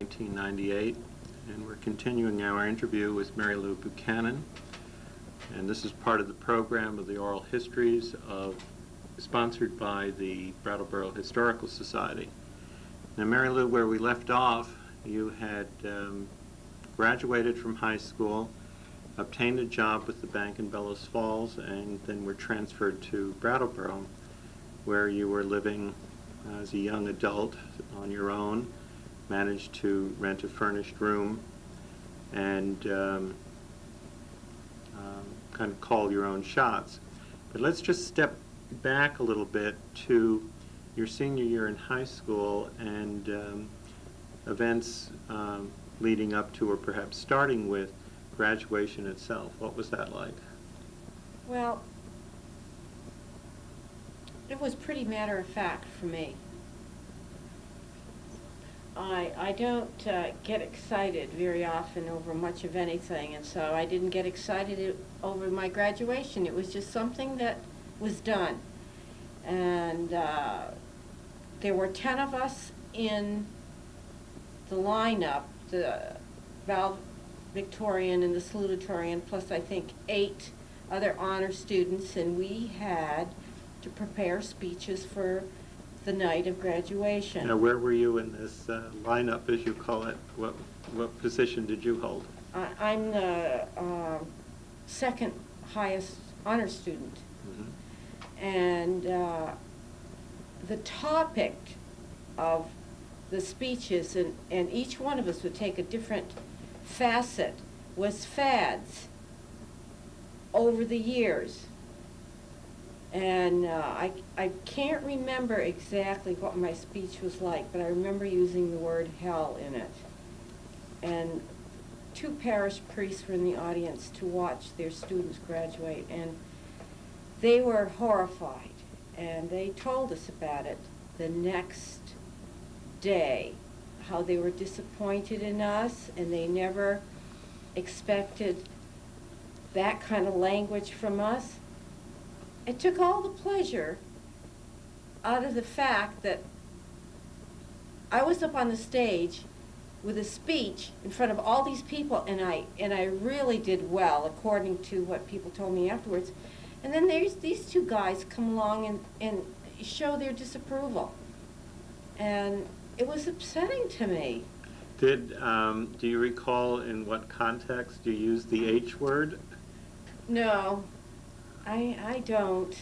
1998, and we're continuing our interview with Mary Lou Buchanan, and this is part of the program of the Oral Histories sponsored by the Brattleboro Historical Society. Now, Mary Lou, where we left off, you had graduated from high school, obtained a job with the bank in Bellows Falls, and then were transferred to Brattleboro, where you were living as a young adult on your own, managed to rent a furnished room, and kind of call your own shots. But let's just step back a little bit to your senior year in high school and events leading up to, or perhaps starting with, graduation itself. What was that like? Well, it was pretty matter of fact for me. I don't get excited very often over much of anything, and so I didn't get excited over my graduation. It was just something that was done. And there were 10 of us in the lineup, the valedictorian and the salutatorian, plus I think 8 other honor students, and we had to prepare speeches for the night of graduation. Now, where were you in this lineup, as you call it? What position did you hold? I'm the second highest honor student. Mm-hmm. And the topic of the speeches, and each one of us would take a different facet, was fads over the years. And I can't remember exactly what my speech was like, but I remember using the word hell in it. And 2 parish priests were in the audience to watch their students graduate, and they were horrified. And they told us about it the next day, how they were disappointed in us, and they never expected that kind of language from us. It took all the pleasure out of the fact that I was up on the stage with a speech in front of all these people, and I really did well according to what people told me afterwards. And then there's these 2 guys come along and show their disapproval, and it was upsetting to me. Do you recall in what context you used the H word? No, I don't.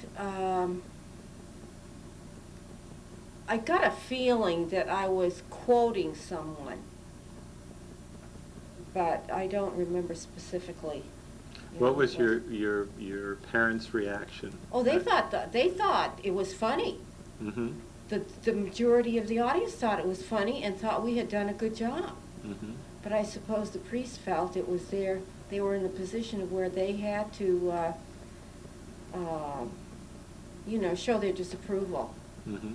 I got a feeling that I was quoting someone, but I don't remember specifically. What was your parents' reaction? Oh, they thought it was funny. Mm-hmm. The majority of the audience thought it was funny and thought we had done a good job. Mm-hmm. But I suppose the priests felt it was they were in the position of where they had to, show their disapproval. Mm-hmm.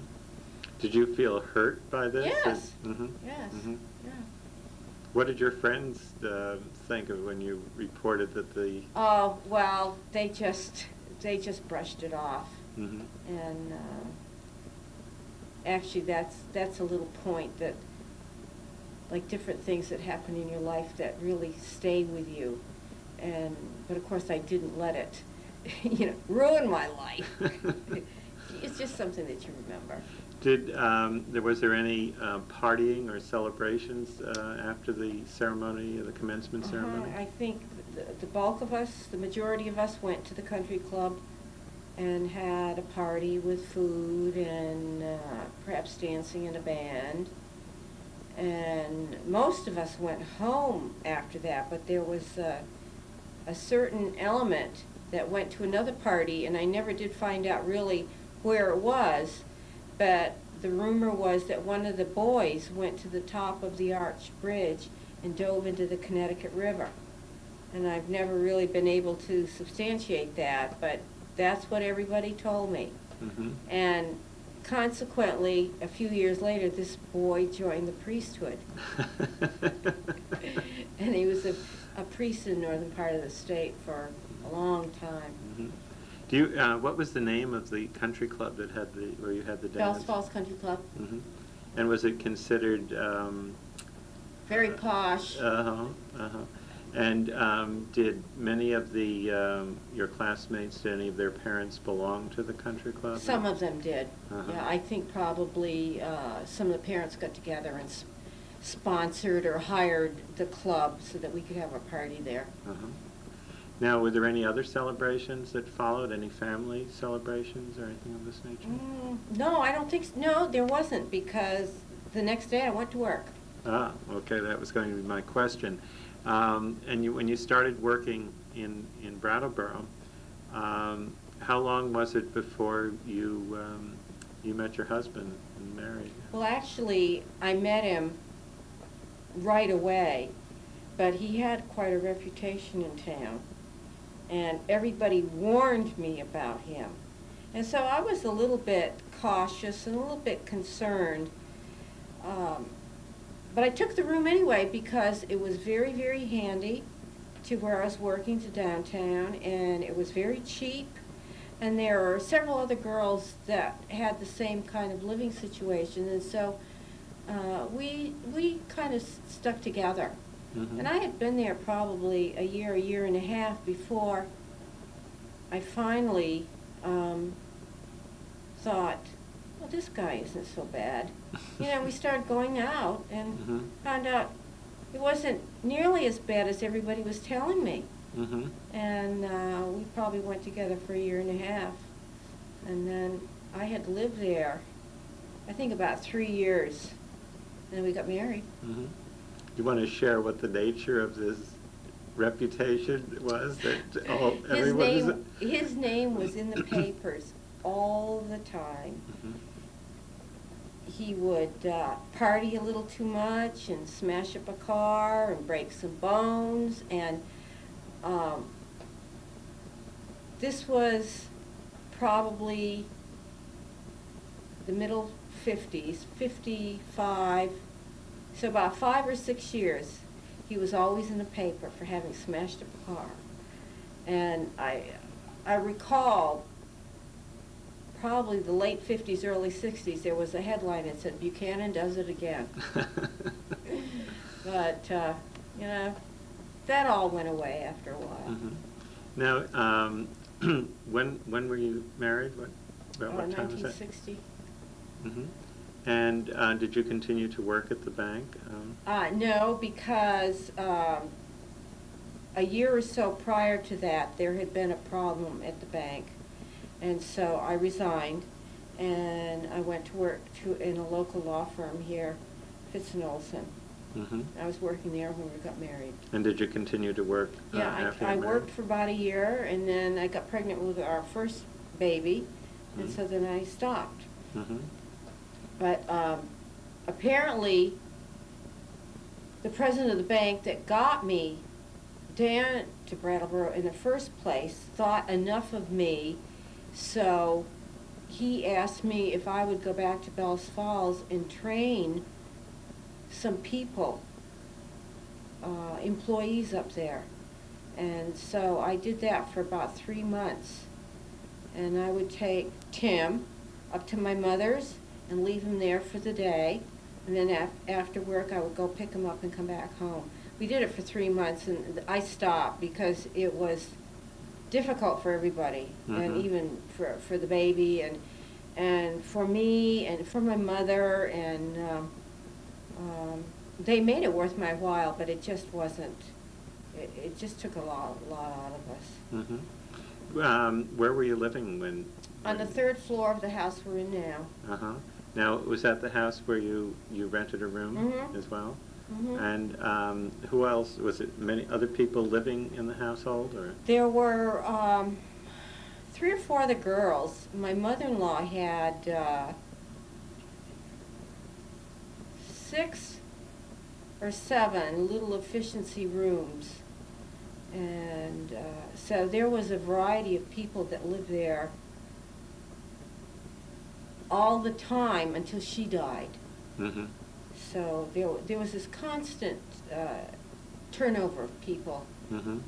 Did you feel hurt by this? Yes. Mm-hmm. Yes. Mm-hmm. Yeah. What did your friends think of when you reported that the... Oh, well, they just brushed it off. Mm-hmm. And actually that's a little point that, like, different things that happen in your life that really stay with you. But of course I didn't let it, ruin my life. It's just something that you remember. Was there any partying or celebrations after the ceremony, the commencement ceremony? I think the bulk of us, the majority of us, went to the country club and had a party with food and perhaps dancing in a band. And most of us went home after that, but there was a certain element that went to another party, and I never did find out really where it was, but the rumor was that one of the boys went to the top of the Arch Bridge and dove into the Connecticut River. And I've never really been able to substantiate that, but that's what everybody told me. Mm-hmm. And consequently, a few years later, this boy joined the priesthood. And he was a priest in the northern part of the state for a long time. Mm-hmm. What was the name of the country club that had where you had the dance? Bells Falls Country Club. Mm-hmm. And was it considered very posh. Uh-huh, uh-huh. And did many of your classmates, did any of their parents belong to the country club? Some of them did. Uh-huh. Yeah, I think probably some of the parents got together and sponsored or hired the club so that we could have a party there. Uh-huh. Now, were there any other celebrations that followed? Any family celebrations or anything of this nature? No, I don't think no, there wasn't, because the next day I went to work. Ah, okay, that was going to be my question. And when you started working in Brattleboro, how long was it before you met your husband and married? Well, actually, I met him right away, but he had quite a reputation in town, and everybody warned me about him. And so I was a little bit cautious and a little bit concerned. But I took the room anyway because it was very, very handy to where I was working, to downtown, and it was very cheap. And there were several other girls that had the same kind of living situation, and so we kind of stuck together. Mm-hmm. And I had been there probably a year and a half before I finally thought, well, this guy isn't so bad. You know, we started going out and Mm-hmm. found out it wasn't nearly as bad as everybody was telling me. Mm-hmm. And we probably went together for a year and a half. And then I had lived there, I think about 3 years. And then we got married. Mm-hmm. You want to share what the nature of this reputation was? That His name was in the papers all the time. Mm-hmm. He would party a little too much and smash up a car and break some bones, and this was probably the middle 50s, 55, so about 5 or 6 years he was always in the paper for having smashed up a car. And I recall probably the late 50s, early 60s, there was a headline that said, "Buchanan does it again." But, you know, that all went away after a while. Mm-hmm. Now, when were you married? About what time was that? 1960. Mm-hmm. And did you continue to work at the bank? No, because a year or so prior to that, there had been a problem at the bank. And so I resigned, and I went to work in a local law firm here, Fitz and Olson. Mm-hmm. I was working there when we got married. And did you continue to work Yeah, after I you married? worked for about a year, and then I got pregnant with our first baby, and so then I stopped. Mm-hmm. But apparently, the president of the bank that got me down to Brattleboro in the first place thought enough of me, so he asked me if I would go back to Bells Falls and train some people, employees up there. And so I did that for about 3 months. And I would take Tim up to my mother's and leave him there for the day. And then after work, I would go pick him up and come back home. We did it for 3 months, and I stopped because it was difficult for everybody, and even for the baby, and for me, and for my mother, and they made it worth my while, but it just wasn't. It just took a lot out of us. Mm-hmm. Where were you living when? On the 3rd floor of the house we're in now. Uh-huh. Now, was that the house where you rented a room Mm-hmm. as well? Mm-hmm. And who else? Was it many other people living in the household, or? There were 3 or 4 other girls. My mother-in-law had 6 or 7 little efficiency rooms. And so there was a variety of people that lived there all the time until she died. Mm-hmm. So there was this constant turnover of people. Mm-hmm.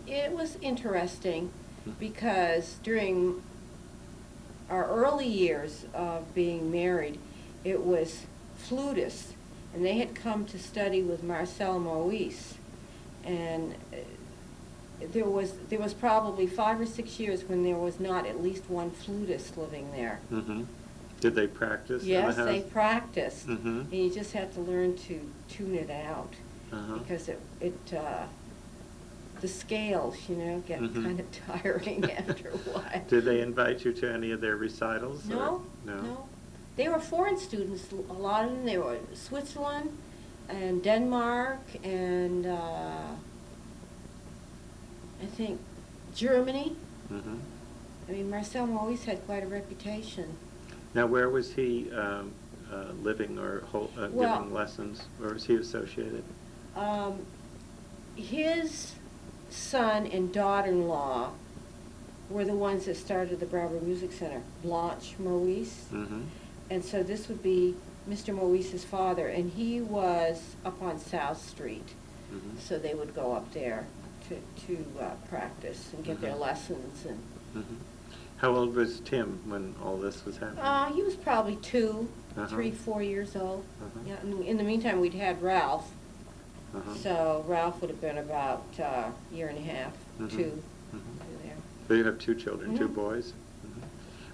It was interesting because during our early years of being married, it was flutists and they had come to study with Marcel Moïse. And there was probably 5 or 6 years when there was not at least one flutist living there. Mm-hmm. Did they practice in the Yes, house? they practiced, Mm-hmm. and you just had to learn to tune it out, Uh-huh. because the scales, get Mhm. kind of tiring after a while. Did they invite you to any of their recitals? or- No, No? no. They were foreign students, a lot of them. They were Switzerland and Denmark and I think Germany. Mm-hmm. I mean, Marcel Moïse had quite a reputation. Now, where was he living or Well- giving lessons, or was he associated? His son and daughter-in-law were the ones that started the Brattleboro Music Center, Blanche Moïse. Mm-hmm. And so this would be Mr. Moïse's father, and he was up on South Street. Mm-hmm. So they would go up there to practice and get their Mhm. lessons. And Mm-hmm. How old was Tim when all this was happening? he was probably 2, Uh-huh. 3, 4 years old. Uh-huh. Yeah. In the meantime, we'd had Ralph. Uh-huh. So Ralph would have been about a year and a half, Mhm. 2, Mhm. there. So you have 2 children, 2 Mhm. boys? Mhm.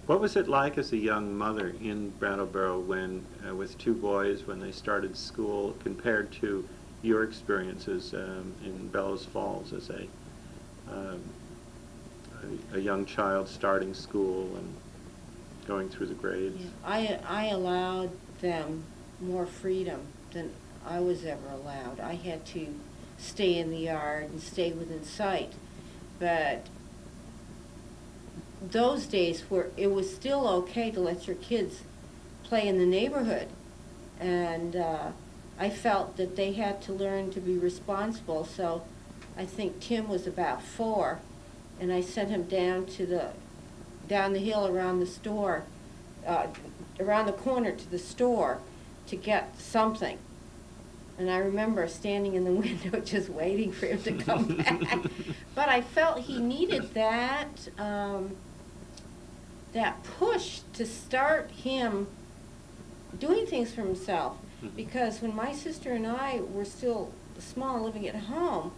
What was it like as a young mother in Brattleboro when, with 2 boys, when they started school, compared to your experiences in Bellows Falls as a young child starting school and going through the grades? Yeah. I allowed them more freedom than I was ever allowed. I had to stay in the yard and stay within sight. But those days where it was still okay to let your kids play in the neighborhood, and I felt that they had to learn to be responsible. So I think Tim was about 4, and I sent him down the hill around the store, around the corner to the store to get something. And I remember standing in the window just waiting for him to come back. But I felt he needed that push to start him doing things for himself. Mhm. Because when my sister and I were still small, living at home,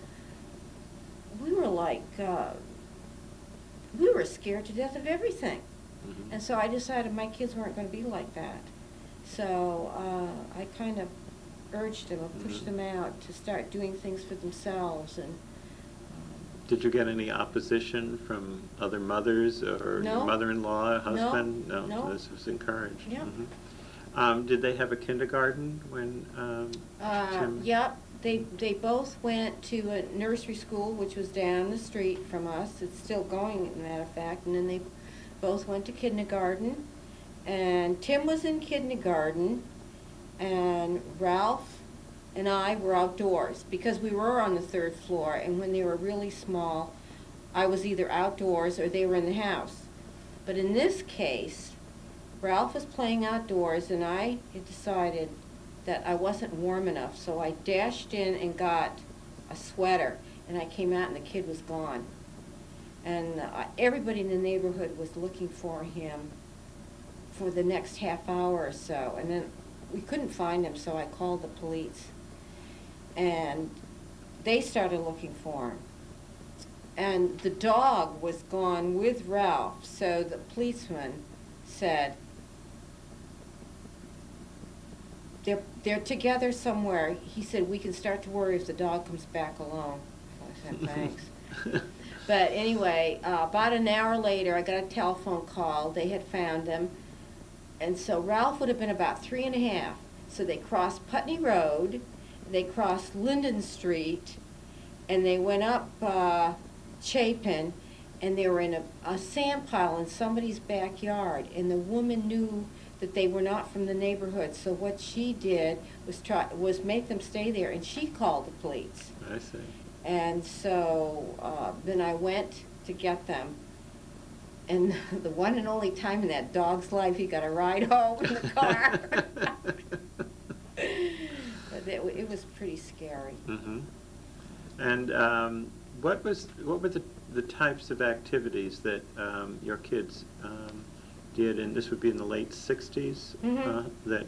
we were like, we were scared to death of everything. Mhm. And so I decided my kids weren't going to be like that. So I kind of urged them, or pushed Mhm. them out to start doing things for themselves. And Did you get any opposition from other mothers or No. your mother-in-law, husband? No. This was encouraged. Yeah. Mhm. Did they have a kindergarten when Tim? Yep, they both went to a nursery school, which was down the street from us. It's still going, as a matter of fact. And then they both went to kindergarten. And Tim was in kindergarten, and Ralph and I were outdoors because we were on the 3rd floor, and when they were really small, I was either outdoors or they were in the house. But in this case, Ralph was playing outdoors, and I had decided that I wasn't warm enough, so I dashed in and got a sweater, and I came out and the kid was gone. And everybody in the neighborhood was looking for him for the next half hour or so, and then we couldn't find him, so I called the police. And they started looking for him. And the dog was gone with Ralph, so the policeman said, they're together somewhere. He said, we can start to worry if the dog comes back alone. So I said, thanks. But anyway, about an hour later, I got a telephone call. They had found him. And so Ralph would have been about 3 and a half. So they crossed Putney Road, they crossed Linden Street, and they went up Chapin, and they were in a sand pile in somebody's backyard. And the woman knew that they were not from the neighborhood. So what she did was make them stay there, and she called the police. I see. And so then I went to get them. And the one and only time in that dog's life he got a ride home in the car. But it was pretty scary. Mm-hmm. And what were the types of activities that your kids did, and this would be in the late 60s, Mhm. that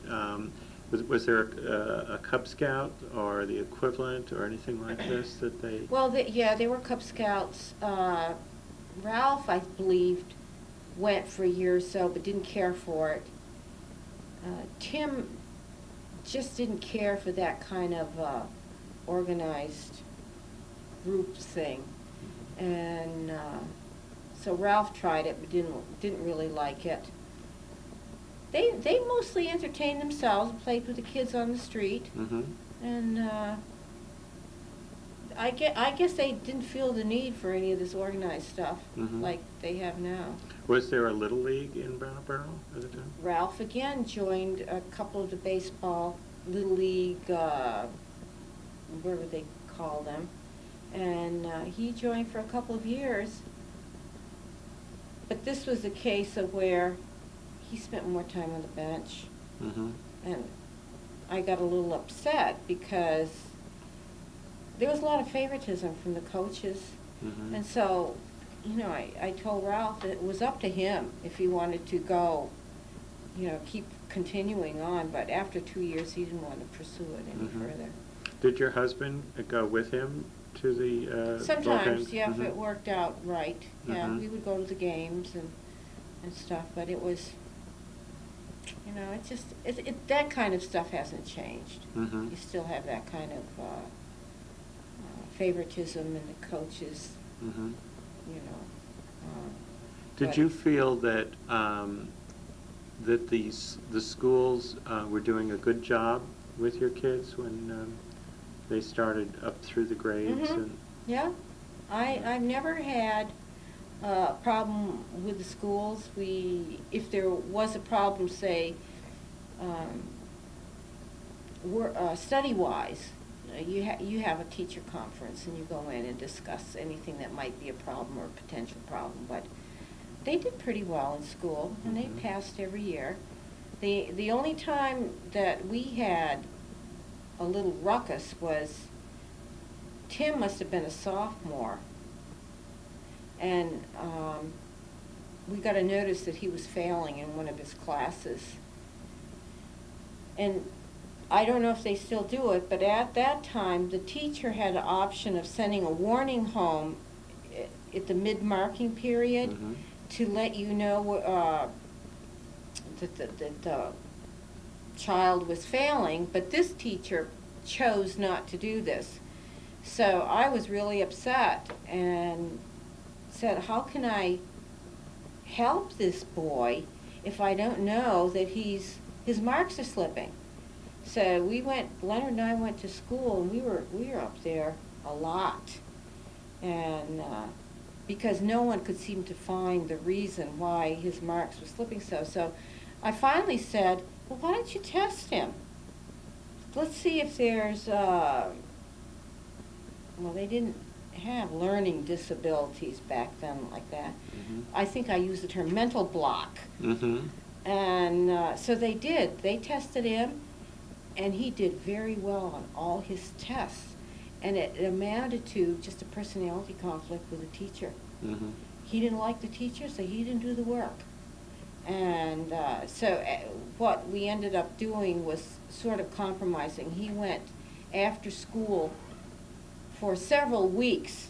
Was there a Cub Scout or the equivalent or anything like this that they? Well, yeah, they were Cub Scouts. Ralph, I believed, went for a year or so, but didn't care for it. Tim just didn't care for that kind of organized group thing, and so Ralph tried it, but didn't really like it. They mostly entertained themselves and played with the kids on the street, and I guess they didn't feel the need for any of this organized stuff like they have now. Was there a Little League in Brattleboro at the time? Ralph again joined a couple of the baseball Little League, whatever they call them, and he joined for a couple of years. But this was a case of where he spent more time on the bench, and I got a little upset because there was a lot of favoritism from the coaches, and so, you know, I told Ralph that it was up to him if he wanted to go, you know, keep continuing on, but after 2 years he didn't want to pursue it any further. Did your husband go with him to the ball Sometimes, games? yeah, if it worked out right, yeah, we would go to the games and stuff, but it was, you know, it's just, that kind of stuff hasn't changed. You still have that kind of favoritism in the coaches, you know. Did you feel that that the schools were doing a good job with your kids when they started up through the grades? Yeah, I've never had a problem with the schools. If there was a problem, say, study-wise, you have a teacher conference and you go in and discuss anything that might be a problem or a potential problem. But they did pretty well in school, and they passed every year. The only time that we had a little ruckus was Tim must have been a sophomore, and we got a notice that he was failing in one of his classes. And I don't know if they still do it, but at that time, the teacher had an option of sending a warning home at the mid-marking period to let you know that the child was failing, but this teacher chose not to do this. So I was really upset and said, how can I help this boy if I don't know that his marks are slipping? So Leonard and I went to school, and we were up there a lot, and because no one could seem to find the reason why his marks were slipping so I finally said, well, why don't you test him? Let's see if there's well, they didn't have learning disabilities back then like that. I think I used the term mental block. And so they did. They tested him, and he did very well on all his tests. And it amounted to just a personality conflict with the teacher. He didn't like the teacher, so he didn't do the work. And so what we ended up doing was sort of compromising. He went after school for several weeks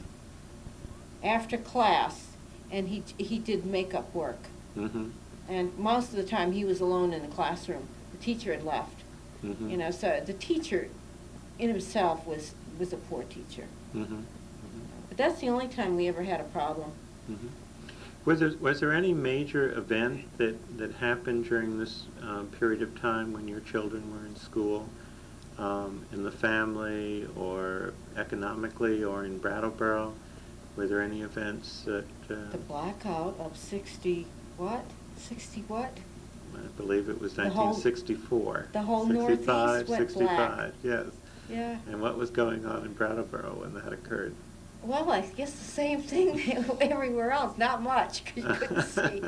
after class, and he did makeup work. And most of the time he was alone in the classroom. The teacher had left. You know, so the teacher in himself was a poor teacher. But that's the only time we ever had a problem. Was there any major event that happened during this period of time when your children were in school, in the family or economically or in Brattleboro? Were there any events that... The blackout of 60 what? 60 what? I believe it was 1964. The whole 65, Northeast went 65, black. yes. Yeah. And what was going on in Brattleboro when that occurred? Well, I guess the same thing everywhere else. Not much, 'cause you couldn't see.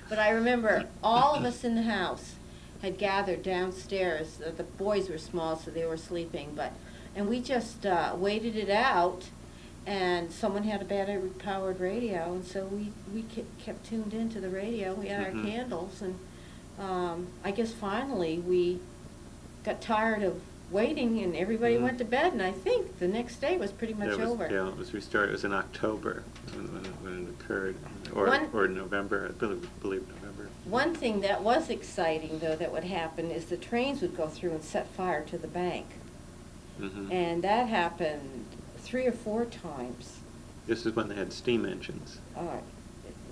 But I remember all of us in the house had gathered downstairs. The boys were small, so they were sleeping. And we just waited it out. And someone had a battery-powered radio, and so we kept tuned into the radio. We had our candles, and I guess finally we got tired of waiting, and everybody Mhm. went to bed, and I think the next day was pretty much over. Yeah, it was restarted. It was in October when it occurred, or One- or November. I believe November. One thing that was exciting, though, that would happen is the trains would go through and set fire to the bank. Mhm. And that happened 3 or 4 times. This is when they had steam engines.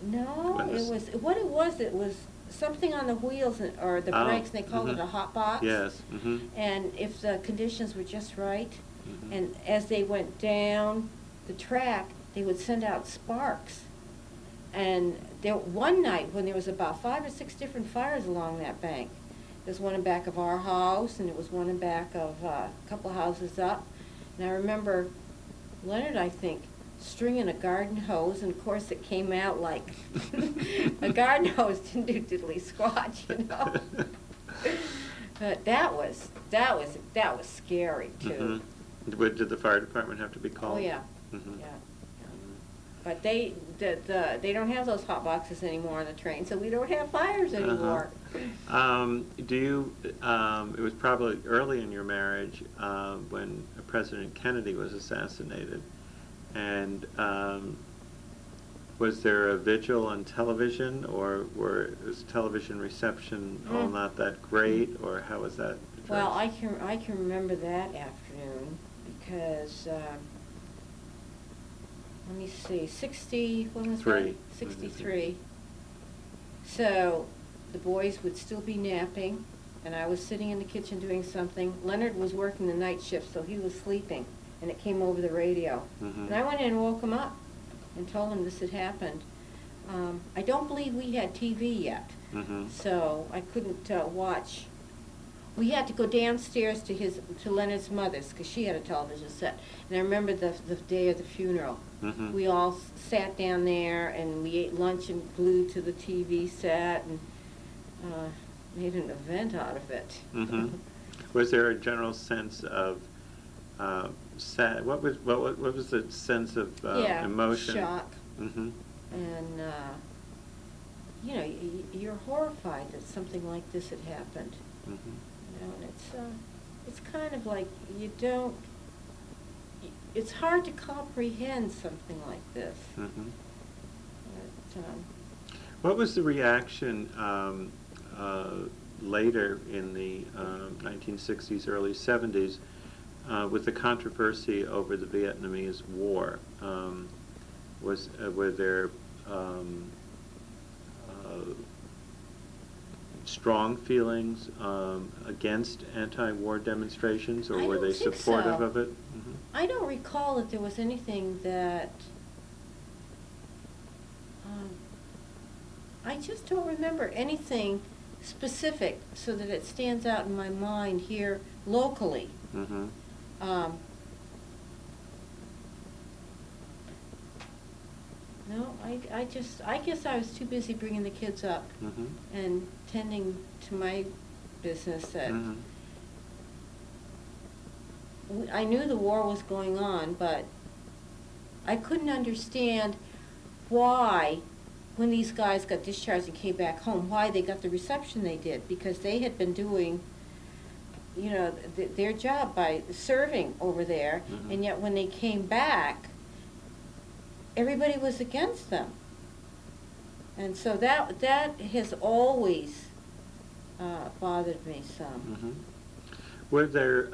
No, When it this- was, it was something on the wheels or the Oh, brakes, and they called it mhm. a hot box. Yes. Mm-hmm. And if the conditions were just right, Mhm. and as they went down the track, they would send out sparks. And one night, when there was about 5 or 6 different fires along that bank, there was one in back of our house, and there was one in back of a couple houses up. And I remember Leonard, I think, stringing a garden hose, and of course it came out like a garden hose didn't do diddly squat, you know. But that was scary too. Mm-hmm. Did the fire department have to be called? Oh yeah, Mhm. yeah. But they don't have those hot boxes anymore on the train, so we don't have fires anymore. Do you? It was probably early in your marriage when President Kennedy was assassinated, and was there a vigil on television, or was television reception all not that great, or how was that addressed? Well, I can remember that afternoon because let me see, 60, when was that? Three. 63. So the boys would still be napping, and I was sitting in the kitchen doing something. Leonard was working the night shift, so he was sleeping, and it came over the radio. Mhm. And I went in and woke him up and told him this had happened. I don't believe we had TV yet, Mhm. so I couldn't watch. We had to go downstairs to Leonard's mother's, because she had a television set. And I remember the day of the funeral. Mhm. We all sat down there, and we ate lunch and glued to the TV set, and made an event out of it. Mhm. Was there a general sense of sad? What was the sense of Yeah, emotion? shock. Mhm. And, you know, you're horrified that something like this had happened. Mhm. You know, and it's kind of like it's hard to comprehend something like this. Mhm. But, What was the reaction later in the 1960s, early 70s, with the controversy over the Vietnamese War? Were there strong feelings against anti-war demonstrations, or I were don't they think supportive so. of it? Mhm. I don't recall that there was anything that, I just don't remember anything specific so that it stands out in my mind here locally. Mhm. No, I guess I was too busy bringing the kids up Mhm. and tending to my business that Mhm. I knew the war was going on, but I couldn't understand why, when these guys got discharged and came back home, why they got the reception they did, because they had been doing, you know, their job by serving over there, Mhm. and yet when they came back, everybody was against them. And so that has always bothered me some. Mhm. Were there,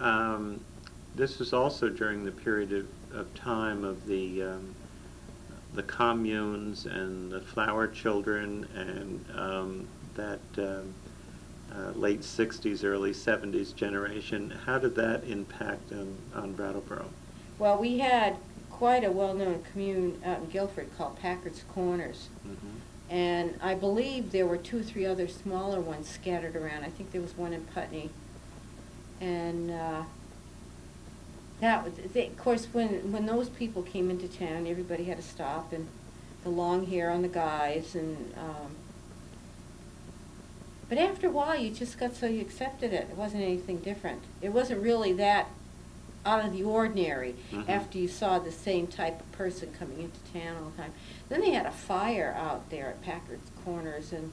this was also during the period of time of the communes and the flower children and that late 60s, early 70s generation. How did that impact on Brattleboro? Well, we had quite a well-known commune out in Guilford called Packard's Corners. Mhm. And I believe there were 2 or 3 other smaller ones scattered around. I think there was one in Putney. And of course, when those people came into town, everybody had to stop, and the long hair on the guys. But after a while, you just got so you accepted it. It wasn't anything different. It wasn't really that out of the ordinary Mhm. after you saw the same type of person coming into town all the time. Then they had a fire out there at Packard's Corners, and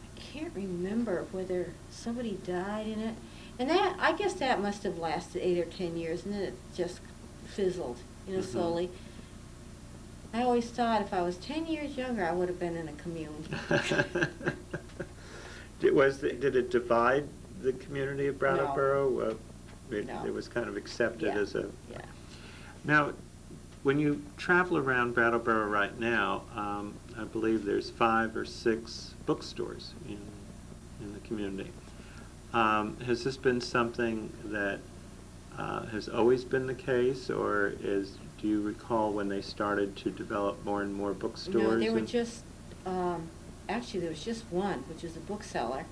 I can't remember whether somebody died in it. And that, I guess that must have lasted 8 or 10 years, and then it just fizzled, Mhm. slowly. I always thought if I was 10 years younger, I would have been in a commune. Did it divide the community of Brattleboro? No. It was kind of accepted Yeah, as a... yeah. Now, when you travel around Brattleboro right now, I believe there's 5 or 6 bookstores in the community. Has this been something that has always been the case, or do you recall when they started to develop more and more bookstores? No, there were just, actually, there was just one, which is a bookseller.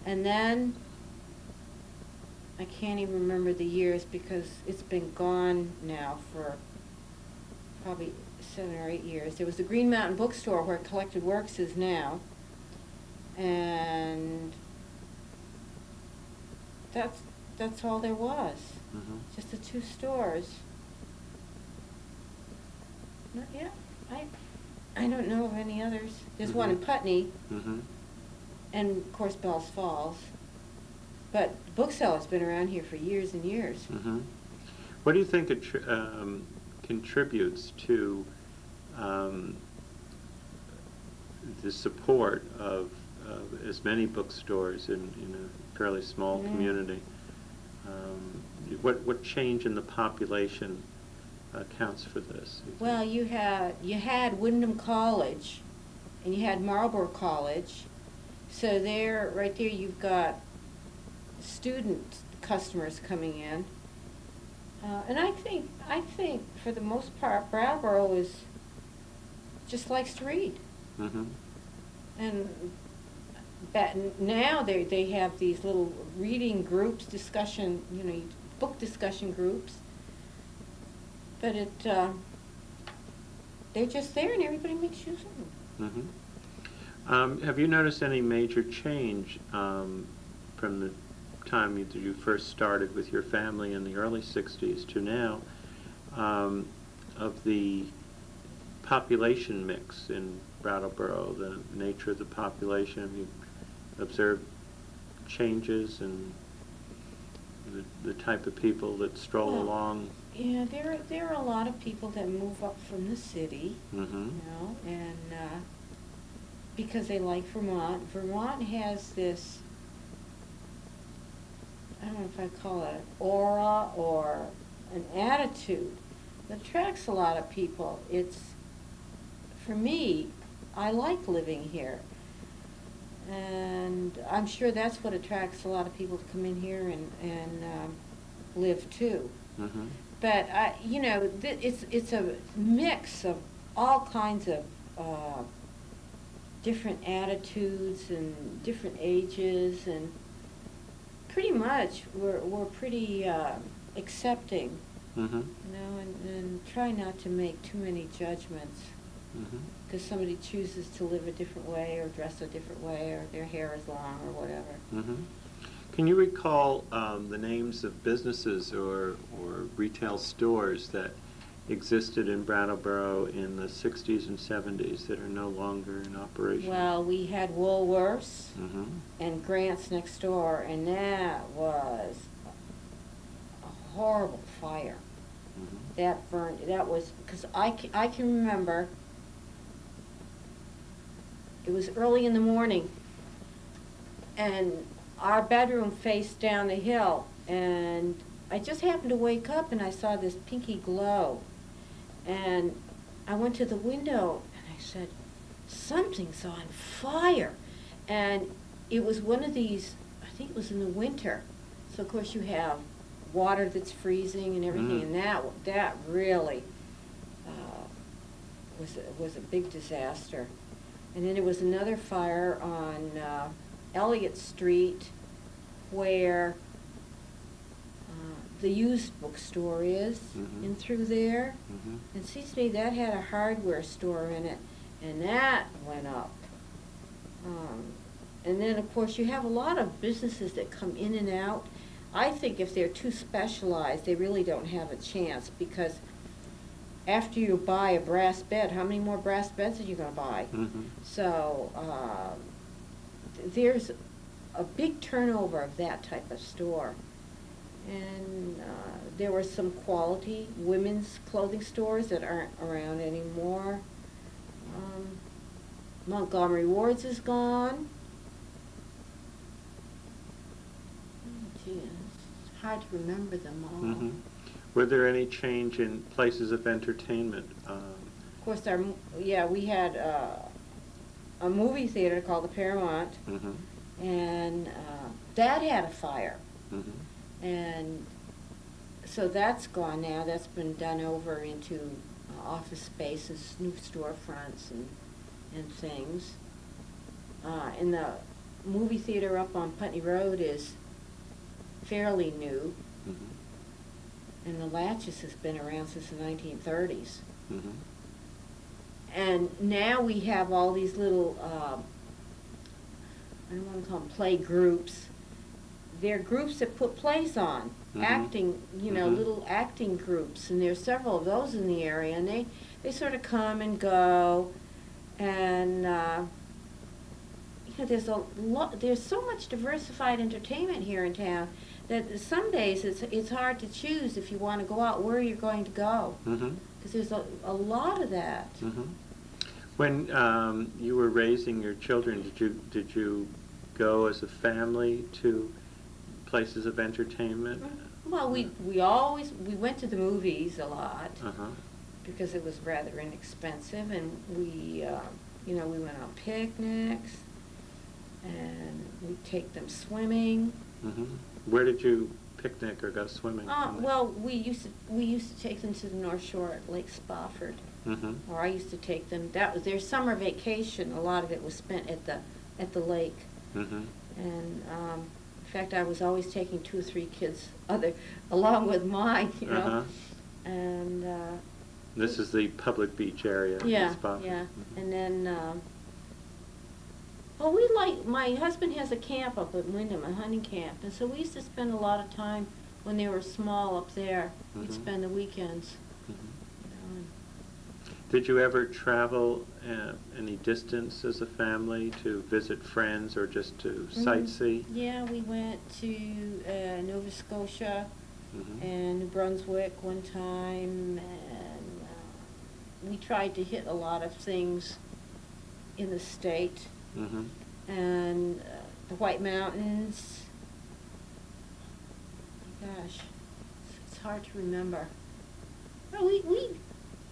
And then, I can't even remember the years because it's been gone now for probably 7 or 8 years. There was the Green Mountain Bookstore where Collected Works is now. And that's all there was. Mhm. Just the 2 stores. Yeah, I don't know of any others. There's one in Mhm. Putney, Mhm. and of course Bells Falls. But the bookseller's been around here for years and years. Mhm. What do you think contributes to the support of as many bookstores in a fairly small community? What change in the population accounts for this? You think? Well, you had Wyndham College, and you had Marlborough College. So right there, you've got student customers coming in. And I think for the most part, Brattleboro just likes to read. Mhm. And now they have these little reading groups, book discussion groups. But they're just there, and everybody makes use of them. Mhm. Have you noticed any major change from the time you first started with your family in the early 60s to now of the population mix in Brattleboro, the nature of the population? Have you observed changes in the type of people that stroll Well, along? Yeah, there are a lot of people that move up from the city, Mm-hmm. and because they like Vermont. Vermont has this, I don't know if I call it an aura or an attitude that attracts a lot of people. For me, I like living here. And I'm sure that's what attracts a lot of people to come in here and live too. Mm-hmm. But it's a mix of all kinds of different attitudes and different ages, and pretty much we're pretty accepting, Mm-hmm. and try not to make too many judgments Mm-hmm. because somebody chooses to live a different way or dress a different way or their hair is long or whatever. Mm-hmm. Can you recall the names of businesses or retail stores that existed in Brattleboro in the 60s and 70s that are no longer in operation? Well, we had Woolworths Mm-hmm. and Grant's next door, and that was a horrible fire. Mm-hmm. That burned, that was, because I can remember, it was early in the morning, and our bedroom faced down the hill, and I just happened to wake up and I saw this pinky glow. And I went to the window and I said, something's on fire. And it was one of these, I think it was in the winter. So of course you have water that's freezing and everything, and that really was a big disaster. And then there was another fire on Elliott Street where the used bookstore is, Mhm. and through there. Mm-hmm. And seems to me that had a hardware store in it, and that went up. And then, of course, you have a lot of businesses that come in and out. I think if they're too specialized, they really don't have a chance, because after you buy a brass bed, how many more brass beds are you going to buy? Mm-hmm. So there's a big turnover of that type of store. And there were some quality women's clothing stores that aren't around anymore. Montgomery Ward's is gone. Oh, gee, it's hard to remember them all. Mhm. Were there any change in places of entertainment? Of course, we had a movie theater called the Paramount, Mhm. and that had a fire. Mhm. And so that's gone now. That's been done over into office spaces, new storefronts and things. And the movie theater up on Putney Road is fairly new. Mhm. And the Latches has been around since the 1930s. Mhm. And now we have all these little, I don't want to call them play groups. They're groups that put plays on, Mhm. acting, Mhm. little acting groups. And there's several of those in the area. And they sort of come and go. And, there's so much diversified entertainment here in town that some days it's hard to choose if you want to go out where you're going to go, Mhm. because there's a lot of that. Mhm. When you were raising your children, did you go as a family to places of entertainment? Well, we went to the movies a lot Uh-huh. because it was rather inexpensive, and we went on picnics, and we'd take them swimming. Mhm. Where did you picnic or go swimming? Well, we used to take them to the North Shore at Lake Spofford, Mhm. or I used to take them. That was their summer vacation. A lot of it was spent at the lake, Mhm. and in fact, I was always taking 2 or 3 kids along with mine, Uh-huh. and This is the public beach area. in yeah, Spofford. yeah, Mhm. and then. My husband has a camp up at Wyndham, a hunting camp, and so we used to spend a lot of time when they were small up there. We'd Mhm. spend the weekends. Mhm. And Did you ever travel any distance as a family to visit friends or just to sightsee? Yeah, we went to Nova Scotia Mhm. and New Brunswick one time, and we tried to hit a lot of things in the state. Mhm. And the White Mountains. My gosh, it's hard to remember. No, we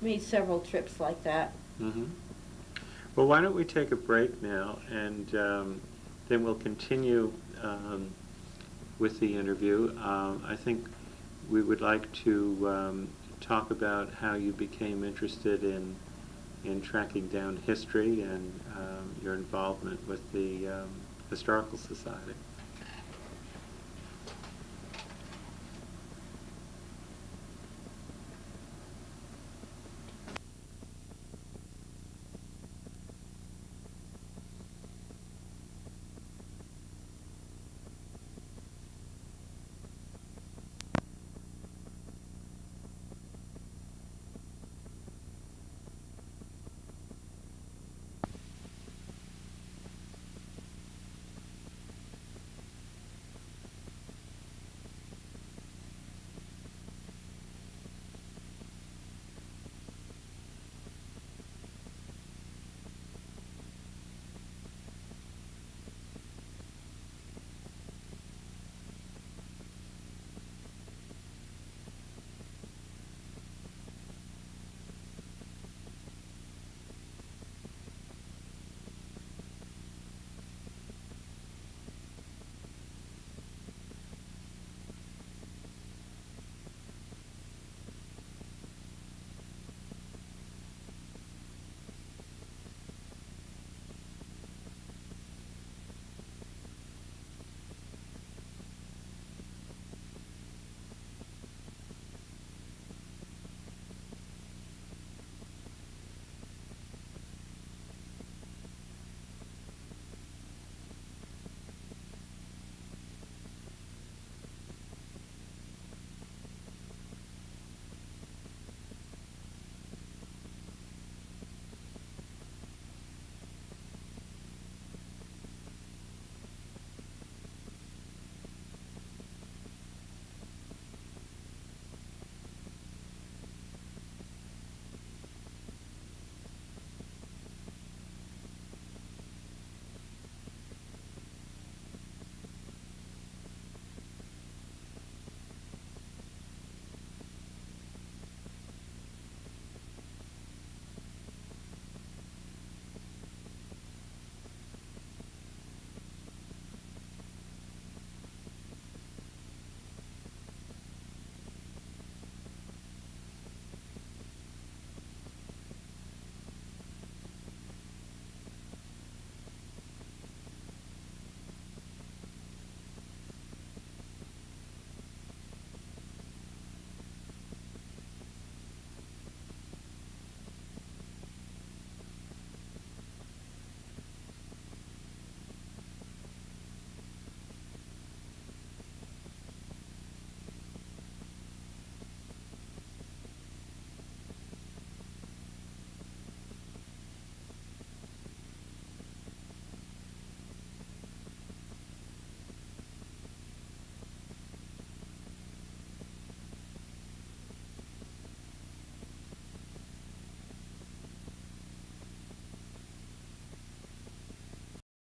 made several trips like that. Mhm. Well, why don't we take a break now, and then we'll continue with the interview. I think we would like to talk about how you became interested in tracking down history and your involvement with the Historical Society.